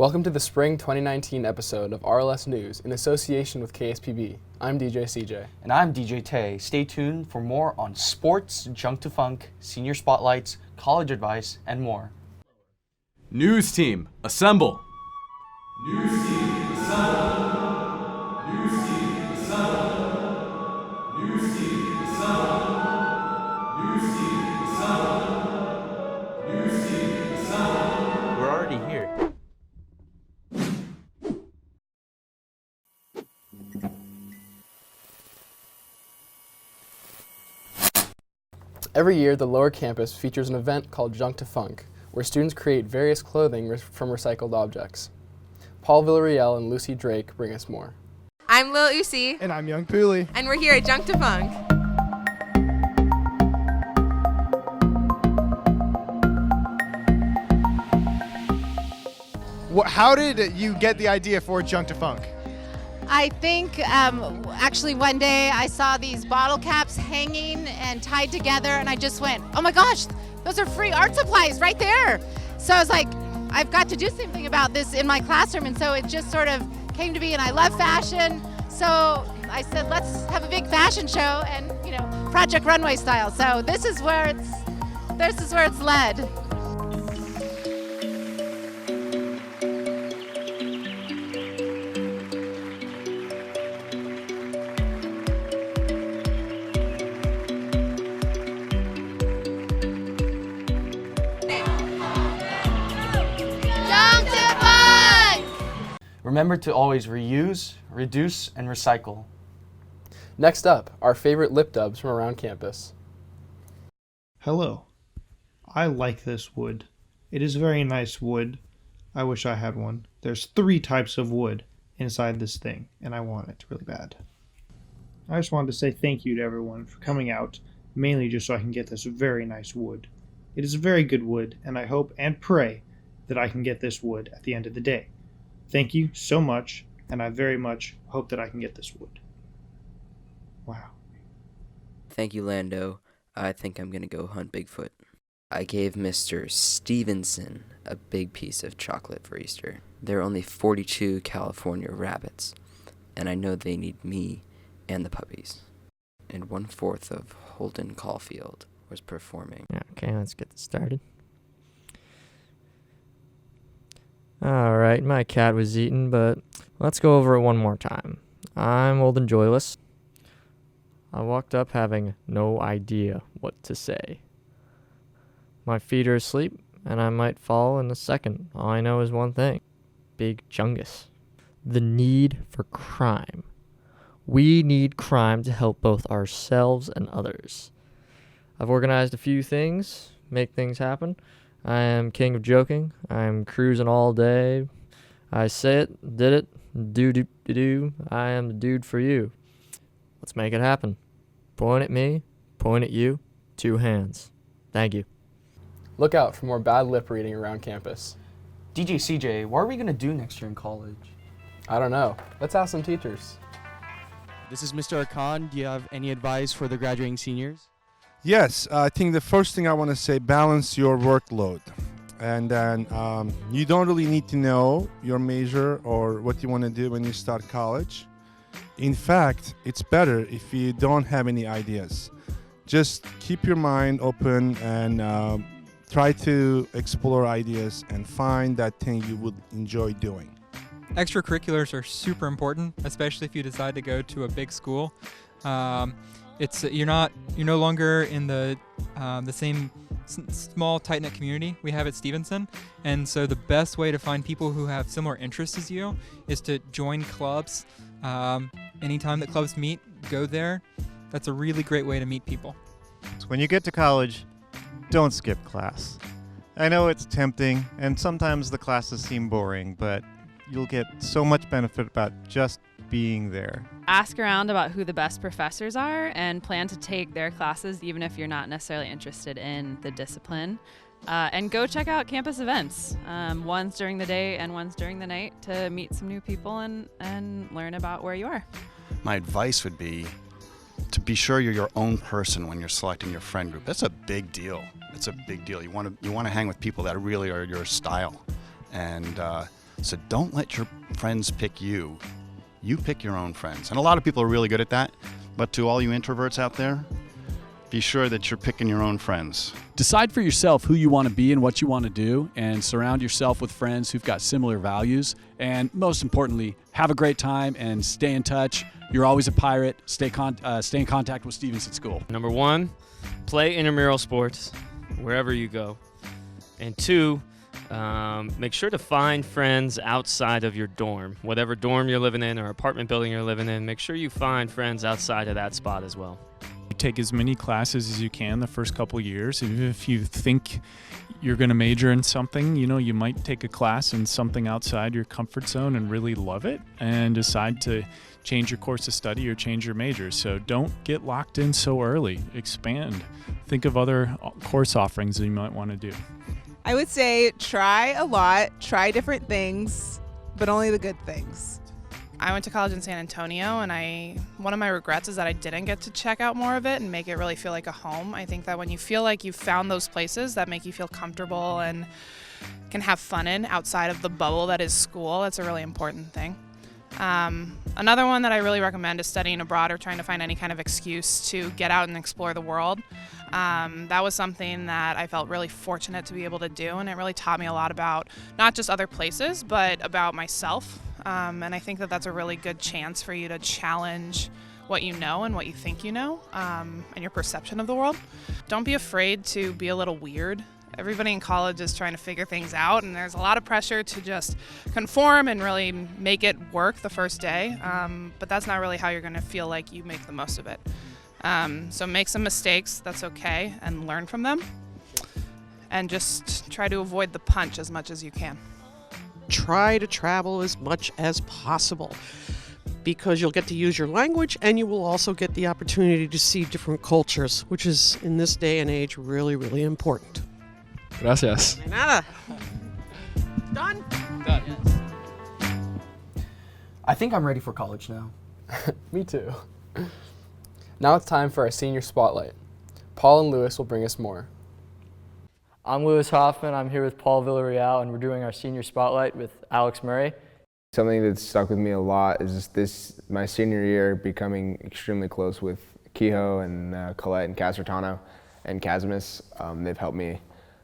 Welcome to the Spring 2019 episode of RLS News in association with KSPB. I'm DJ CJ. And I'm DJ Tay. Stay tuned for more on sports, junk to funk, senior spotlights, college advice, and more. News team, assemble! News team, assemble! News team, assemble! News team, assemble! News team, assemble! News team, assemble! We're already here. Every year, the lower campus features an event called Junk to Funk, where students create various clothing from recycled objects. Paul Villarreal and Lucy Drake bring us more. I'm Lil Usi. And I'm Young Pooley. And we're here at Junk to Funk. How did you get the idea for Junk to Funk? I think actually one day I saw these bottle caps hanging and tied together and I just went, oh my gosh, those are free art supplies right there. So I was like, I've got to do something about this in my classroom, and so it just sort of came to be, and I love fashion. So I said, let's have a big fashion show and, Project Runway style. So this is where it's led. Remember to always reuse, reduce, and recycle. Next up, our favorite lip dubs from around campus. Hello. I like this wood. It is very nice wood. I wish I had one. There's 3 types of wood inside this thing, and I want it really bad. I just wanted to say thank you to everyone for coming out, mainly just so I can get this very nice wood. It is very good wood, and I hope and pray that I can get this wood at the end of the day. Thank you so much, and I very much hope that I can get this wood. Wow. Thank you, Lando. I think I'm going to go hunt Bigfoot. I gave Mr. Stevenson a big piece of chocolate for Easter. There are only 42 California rabbits, and I know they need me and the puppies. And 1/4 of Holden Caulfield was performing. Okay, let's get this started. Alright, my cat was eaten, but let's go over it one more time. I'm old and joyless. I walked up having no idea what to say. My feet are asleep, and I might fall in a second. All I know is one thing. Big chungus. The need for crime. We need crime to help both ourselves and others. I've organized a few things, make things happen. I am king of joking. I am cruising all day. I say it, did it, do. I am the dude for you. Let's make it happen. Point at me, point at you, 2 hands. Thank you. Look out for more bad lip reading around campus. DJ CJ, what are we going to do next year in college? I don't know. Let's ask some teachers. This is Mr. Arkan. Do you have any advice for the graduating seniors? Yes, I think the first thing I want to say, balance your workload. And then you don't really need to know your major or what you want to do when you start college. In fact, it's better if you don't have any ideas. Just keep your mind open and try to explore ideas and find that thing you would enjoy doing. Extracurriculars are super important, especially if you decide to go to a big school. You're no longer in the same small tight-knit community we have at Stevenson, and so the best way to find people who have similar interests as you is to join clubs. Anytime that clubs meet, go there. That's a really great way to meet people. So when you get to college, don't skip class. I know it's tempting, and sometimes the classes seem boring, but you'll get so much benefit about just being there. Ask around about who the best professors are and plan to take their classes even if you're not necessarily interested in the discipline. And go check out campus events, ones during the day and ones during the night, to meet some new people and learn about where you are. My advice would be to be sure you're your own person when you're selecting your friend group. That's a big deal. It's a big deal. You want to hang with people that really are your style. And So don't let your friends pick you. You pick your own friends. And a lot of people are really good at that. But to all you introverts out there, be sure that you're picking your own friends. Decide for yourself who you want to be and what you want to do, and surround yourself with friends who've got similar values. And most importantly, have a great time and stay in touch. You're always a pirate. Stay in contact with Stevenson School. Number 1, play intramural sports wherever you go. And 2, make sure to find friends outside of your dorm. Whatever dorm you're living in or apartment building you're living in, make sure you find friends outside of that spot as well. Take as many classes as you can the first couple years. If you think you're going to major in something, you might take a class in something outside your comfort zone and really love it and decide to change your course of study or change your major. So don't get locked in so early. Expand. Think of other course offerings that you might want to do. I would say try a lot, try different things, but only the good things. I went to college in San Antonio, and one of my regrets is that I didn't get to check out more of it and make it really feel like a home. I think that when you feel like you've found those places that make you feel comfortable and can have fun in outside of the bubble that is school, that's a really important thing. Another one that I really recommend is studying abroad or trying to find any kind of excuse to get out and explore the world. That was something that I felt really fortunate to be able to do, and it really taught me a lot about not just other places, but about myself. And I think that that's a really good chance for you to challenge what you know and what you think you know, and your perception of the world. Don't be afraid to be a little weird. Everybody in college is trying to figure things out, and there's a lot of pressure to just conform and really make it work the first day, but that's not really how you're going to feel like you make the most of it. So make some mistakes, that's okay, and learn from them, and just try to avoid the punch as much as you can. Try to travel as much as possible, because you'll get to use your language and you will also get the opportunity to see different cultures, which is in this day and age really, really important. Gracias. De nada. Done? Done. I think I'm ready for college now. Me too. Now it's time for our senior spotlight. Paul and Lewis will bring us more. I'm Lewis Hoffman. I'm here with Paul Villarreal, and we're doing our senior spotlight with Alex Murray. Something that's stuck with me a lot is my senior year becoming extremely close with Kehoe and Colette and Casertano and Casimus. They've helped me,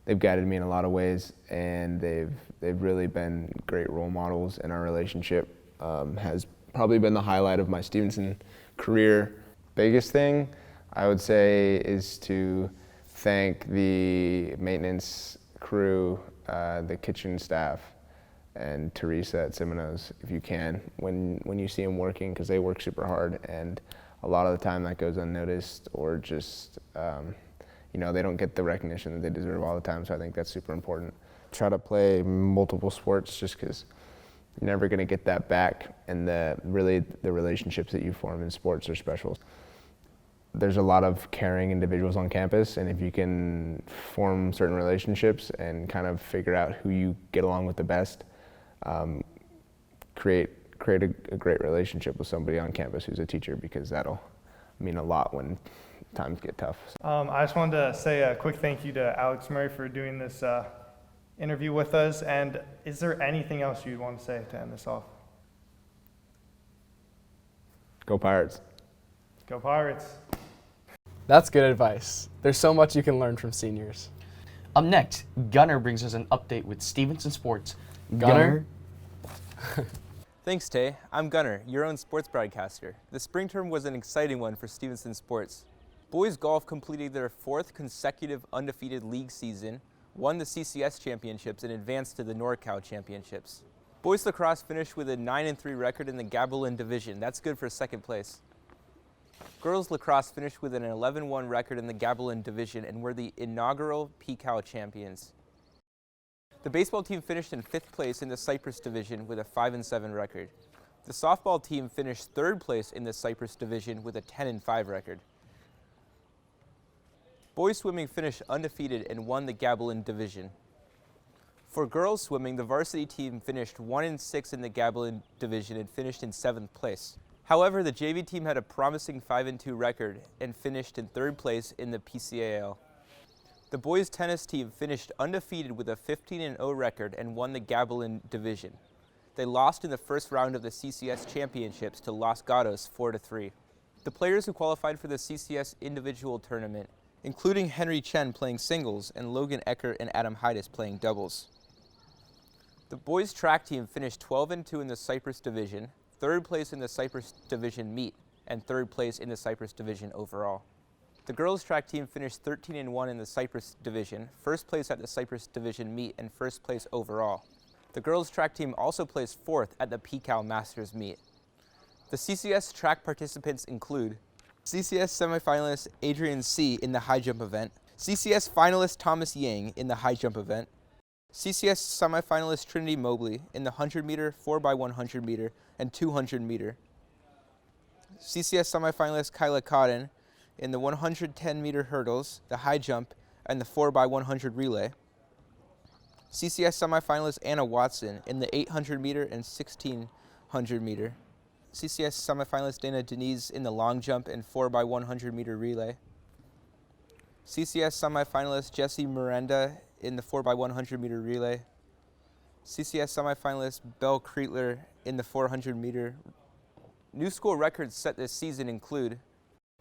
they've guided me in a lot of ways, and they've really been great role models, and our relationship has probably been the highlight of my Stevenson career. Biggest thing I would say is to thank the maintenance crew, the kitchen staff, and Teresa at Semino's, if you can, when you see them working, because they work super hard, and a lot of the time that goes unnoticed, or just, they don't get the recognition that they deserve all the time, so I think that's super important. Try to play multiple sports, just because you're never going to get that back, and the relationships that you form in sports are special. There's a lot of caring individuals on campus, and if you can form certain relationships and kind of figure out who you get along with the best, create a great relationship with somebody on campus who's a teacher, because that'll mean a lot when times get tough. I just wanted to say a quick thank you to Alex Murray for doing this interview with us, and is there anything else you'd want to say to end this off? Go Pirates. Go Pirates. That's good advice. There's so much you can learn from seniors. Up next, Gunnar brings us an update with Stevenson Sports. Gunnar? Thanks, Tay. I'm Gunnar, your own sports broadcaster. The spring term was an exciting one for Stevenson Sports. Boys golf completed their 4th consecutive undefeated league season, won the CCS championships, and advanced to the NorCal championships. Boys lacrosse finished with a 9-3 record in the Gabalin division. That's good for 2nd place. Girls lacrosse finished with an 11-1 record in the Gabalin division and were the inaugural PCAL champions. The baseball team finished in 5th place in the Cypress division with a 5-7 record. The softball team finished 3rd place in the Cypress division with a 10-5 record. Boys swimming finished undefeated and won the Gabalin division. For girls swimming, the varsity team finished 1-6 in the Gabalin division and finished in 7th place. However, the JV team had a promising 5-2 record and finished in 3rd place in the PCAL. The boys tennis team finished undefeated with a 15-0 record and won the Gabalin division. they lost in the first round of the CCS Championships to Los Gatos 4-3. The players who qualified for the CCS individual tournament, including Henry Chen playing singles and Logan Eckert and Adam Heides playing doubles. The boys track team finished 12-2 in the Cyprus division, 3rd place in the Cyprus division meet, and 3rd place in the Cyprus division overall. The girls track team finished 13-1 in the Cyprus division, 1st place at the Cyprus division meet, and 1st place overall. The girls track team also placed 4th at the PCAL Masters meet. The CCS track participants include CCS semifinalist Adrian C. in the high jump event, CCS finalist Thomas Yang in the high jump event, CCS semifinalist Trinity Mobley in the 100 meter, 4x100 meter, and 200 meter, CCS semifinalist Kyla Cotton in the 110 meter hurdles, the high jump, and the 4x100 relay, CCS semifinalist Anna Watson in the 800 meter and 1600 meter, CCS semifinalist Dana Denise in the long jump and 4x100 meter relay, CCS semifinalist Jessie Miranda in the 4x100 meter relay, CCS semifinalist Belle Kreitler in the 400 meter. New school records set this season include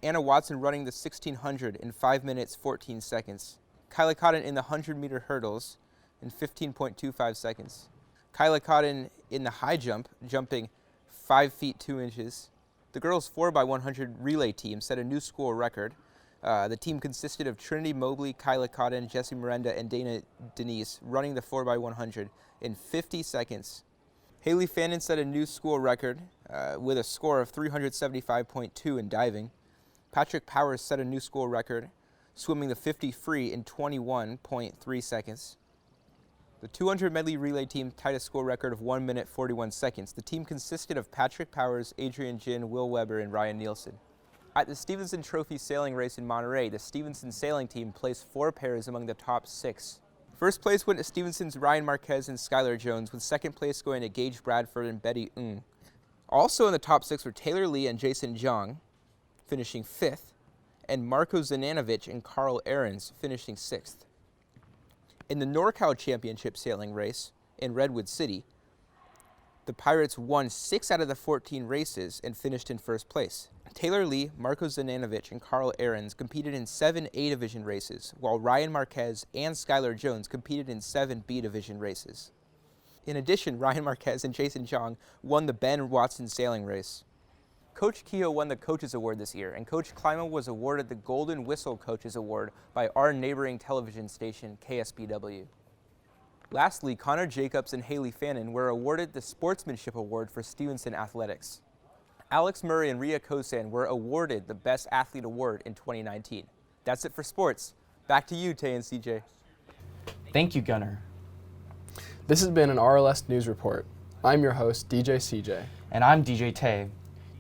Anna Watson running the 1600 in 5 minutes 14 seconds, Kyla Cotton in the 100 meter hurdles in 15.25 seconds, Kyla Cotton in the high jump, jumping 5 feet 2 inches. The girls 4x100 relay team set a new school record. The team consisted of Trinity Mobley, Kyla Cotton, Jessie Miranda, and Dana Denise running the 4x100 in 50 seconds. Haley Fannin set a new school record with a score of 375.2 in diving. Patrick Powers set a new school record, swimming the 50 free in 21.3 seconds. The 200 medley relay team tied a school record of 1 minute 41 seconds. The team consisted of Patrick Powers, Adrian Jin, Will Weber, and Ryan Nielsen. At the Stevenson Trophy sailing race in Monterey, the Stevenson sailing team placed 4 pairs among the top 6. First place went to Stevenson's Ryan Marquez and Skylar Jones, with second place going to Gage Bradford and Betty Ng. Also in the top 6 were Taylor Lee and Jason Zhang, finishing 5th, and Marko Zananovic and Carl Ahrens, finishing 6th. In the NorCal Championship sailing race in Redwood City, the Pirates won 6 out of the 14 races and finished in first place. Taylor Lee, Marko Zananovic, and Carl Ahrens competed in 7 A Division races, while Ryan Marquez and Skylar Jones competed in 7 B Division races. In addition, Ryan Marquez and Jason Zhang won the Ben Watson sailing race. Coach Kehoe won the Coaches Award this year, and Coach Klima was awarded the Golden Whistle Coaches Award by our neighboring television station, KSPB. Lastly, Connor Jacobs and Haley Fannin were awarded the Sportsmanship Award for Stevenson Athletics. Alex Murray and Ria Kosan were awarded the Best Athlete Award in 2019. That's it for sports. Back to you, Tay and CJ. Thank you, Gunnar. This has been an RLS News Report. I'm your host, DJ CJ. And I'm DJ Tay.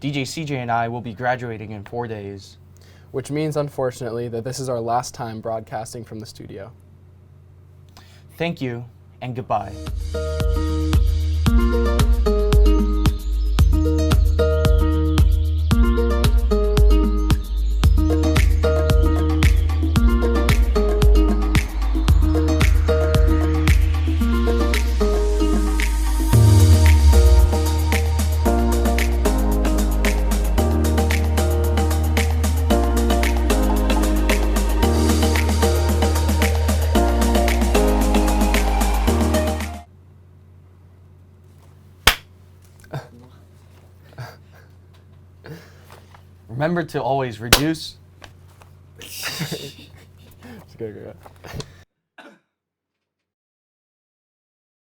DJ CJ and I will be graduating in 4 days. Which means, unfortunately, that this is our last time broadcasting from the studio. Thank you, and goodbye. Remember to always reduce. It's good.